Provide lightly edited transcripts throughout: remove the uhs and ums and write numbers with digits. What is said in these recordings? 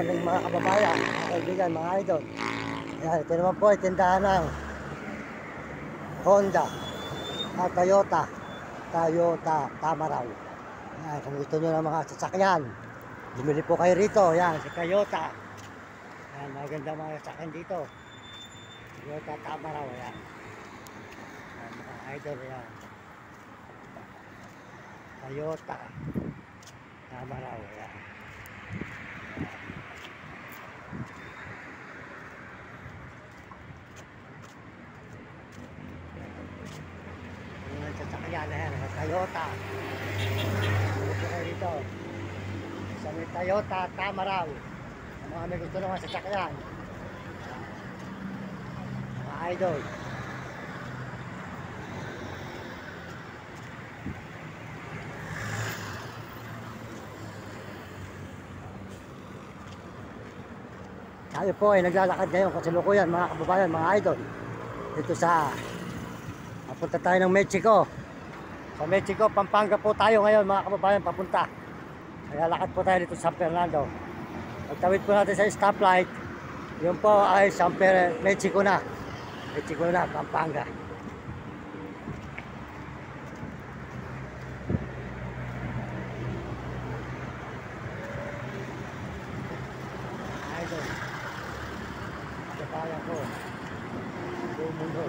aming mga kababayan, mga kaibigan, mga idol. Ayan, ito naman po ay tindahan ng Honda at Toyota Tamaraw. Ayan, kung gusto nyo ng mga sasakyan, bumili po kayo rito. Ayan, si Toyota. Ayan, maganda mga sasakyan dito. Toyota Tamaraw. Ayan. Ayan, mga idol. Ayan. Toyota Tamaraw. Ayan. Ayan, sasakyan. Ayan, Toyota. Bumili po kayo rito. Sa may Toyota Tamaraw. Ang mga may gusto naman sasakyan. Mga idol. Tayo po ay naglalakad ngayon kasalukuyan mga kababayan, mga idol. Dito sa papunta tayo ng Mexico. Sa Mexico, Pampanga po tayo ngayon mga kababayan papunta. Naglalakad po tayo dito sa San Fernando. Pagtawid po natin sa stoplight, yun po ay Mexico na. Mexico na, Pampanga. Idol. Kabayan ko. Buong mundo.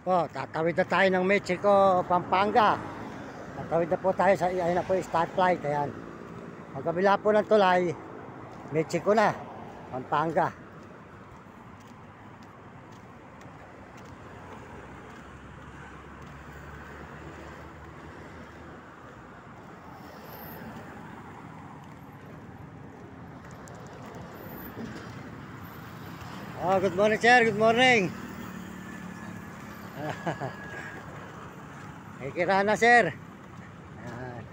Po, tatawid na tayo ng Mexico, Pampanga. Tatawid na po tayo sa ayun na po yung stoplight. Ayan. Pagkabila po ng tulay, Mexico na, Pampanga. Oh, good morning sir, good morning. Ay Kirana sir. Ayan.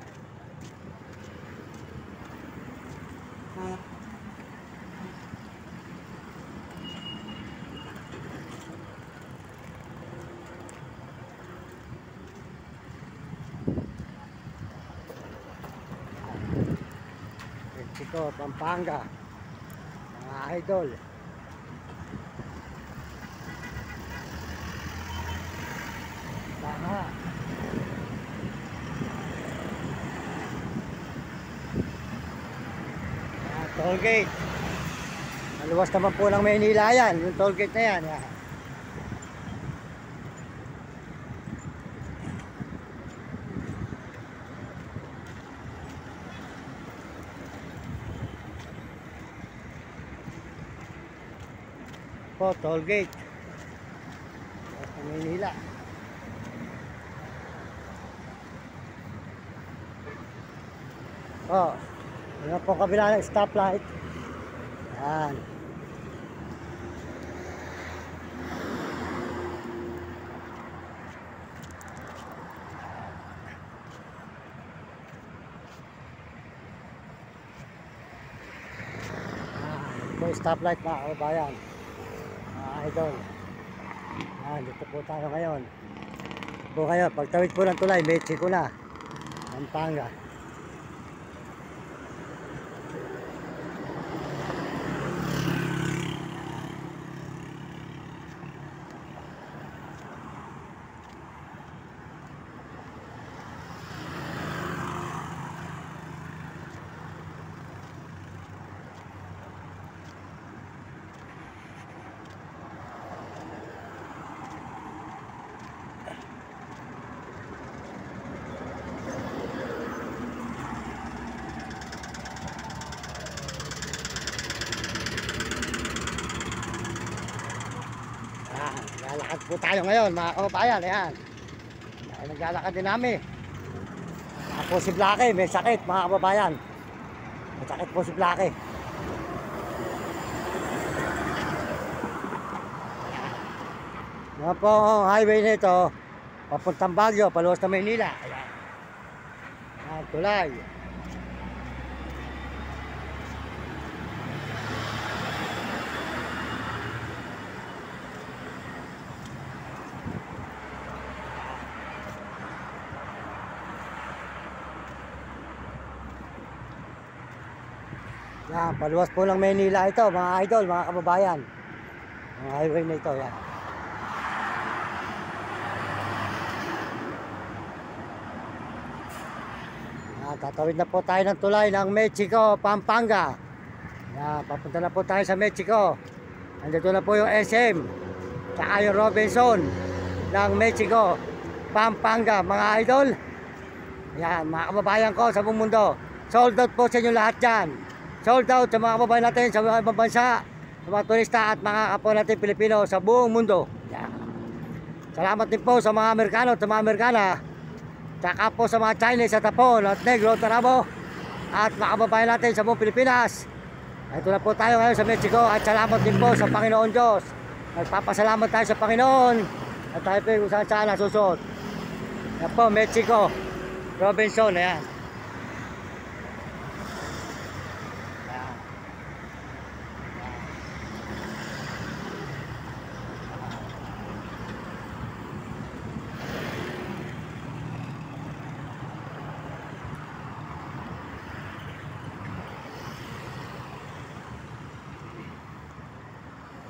Mexico, Pampanga. Mga idol. Tama. Tollgate. Maluwas naman po ng Maynila yan. Yung tollgate na yan. Yan. Po, tollgate. Sa Maynila. Oh, yun po kabila ng stoplight. Yan. Ito yung stoplight mga kababayan. Mga idol. Yan, dito po tayo ngayon. Po kayo, pagtawid po ng tulay, Mexico na. Pampanga. po tayo ngayon mga kababayan. Ayan. Ay, naglalakad din namin. Po si Blackie, may sakit mga kababayan. May sakit po si Blackie. Yan po ang highway nito, papuntang Baguio, paluwas na Maynila. Ayan. Ayan, tulay. Yan, paluwas po ng Maynila ito, mga idol, mga kababayan. Ang highway na ito, yan. Tatawid na po tayo ng tulay ng Mexico, Pampanga. Yan, papunta na po tayo sa Mexico. Andito na po yung SM, tsaka yung Robinson ng Mexico, Pampanga, mga idol. Yan, mga kababayan ko sa buong mundo. Sold out po sa inyo lahat dyan. Sold out sa mga kababayan natin sa mga ibang bansa, sa mga turista at mga kapwa natin Pilipino sa buong mundo. Yan. Salamat din po sa mga Amerikano at sa mga Amerikana, tsaka po sa mga Chinese at Japon at Negro, Tarabo at mga kababayan natin sa buong Pilipinas. Ito na po tayo ngayon sa Mexico at salamat din po sa Panginoon Diyos. Nagpapasalamat tayo sa Panginoon at tayo po kung saan saan nasusunod. Yan po, Mexico, Robinson, ayan.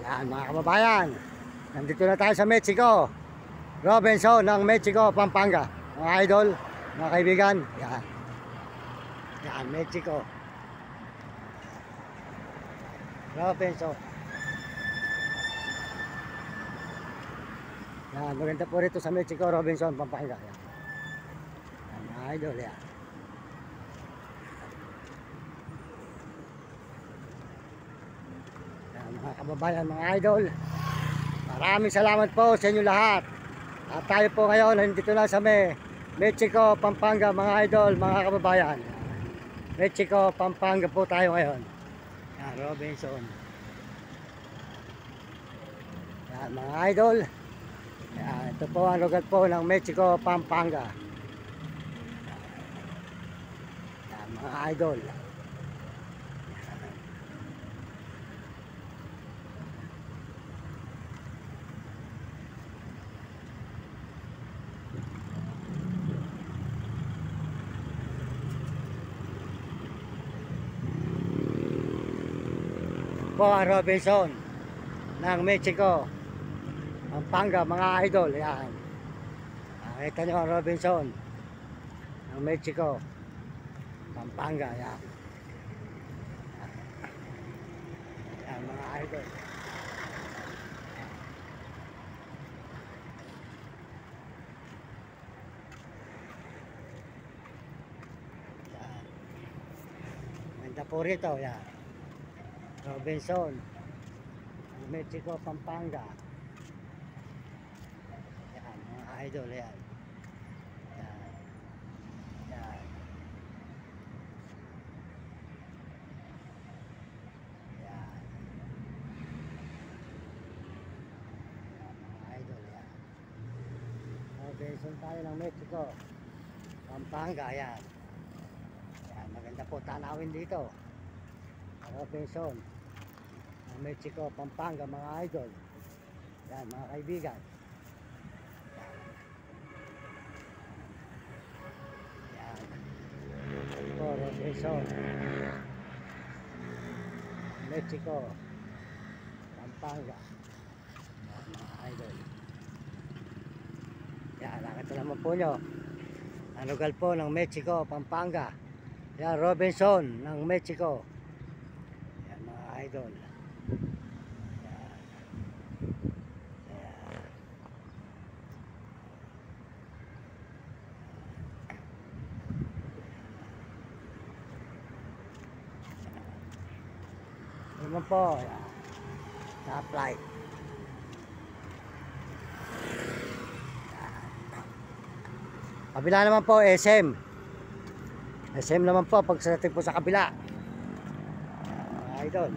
Yan mga kababayan, nandito na tayo sa Mexico, Robinson ng Mexico, Pampanga. Mga idol, mga kaibigan, yan. Yan, Mexico, Robinson. Yan, maganda po rito sa Mexico, Robinson, Pampanga. Yan, yan mga idol, yan. Mga kababayan, mga idol, maraming salamat po sa inyo lahat. At tayo po ngayon nandito na sa Mexico, Pampanga, mga idol, mga kababayan. Mexico, Pampanga po tayo ngayon. Yan, Robinson. Yan, mga idol. Yan, ito po ang lugar po ng Mexico, Pampanga. Yan, mga idol. Po ang Robinson ng Mexico, Pampanga, mga idol. Yan, nakita nyo ang Robinson ng Mexico, Pampanga. Yan, yan mga idol. Yan, ganda po rito. Yan, Robinson, Mexico, Pampanga. Yan, mga idol, yan. Yan. Yan. Yan. Yan, mga idol, yan. Robinson tayo ng Mexico, Pampanga, yan. Yan, maganda po tanawin dito. Robinson, Mexico, Pampanga, mga idol. Yan, mga kaibigan. Yan. Ito, Robinson, Mexico, Pampanga. Yan, mga idol. Yan, nakita naman po nyo. Ang lugar po ng Mexico, Pampanga. Yan, Robinson ng Mexico. Yan, mga idol. Naman po, stoplight. Kabila naman po, SM. SM naman po, pagsating po sa kabila. Mga idol.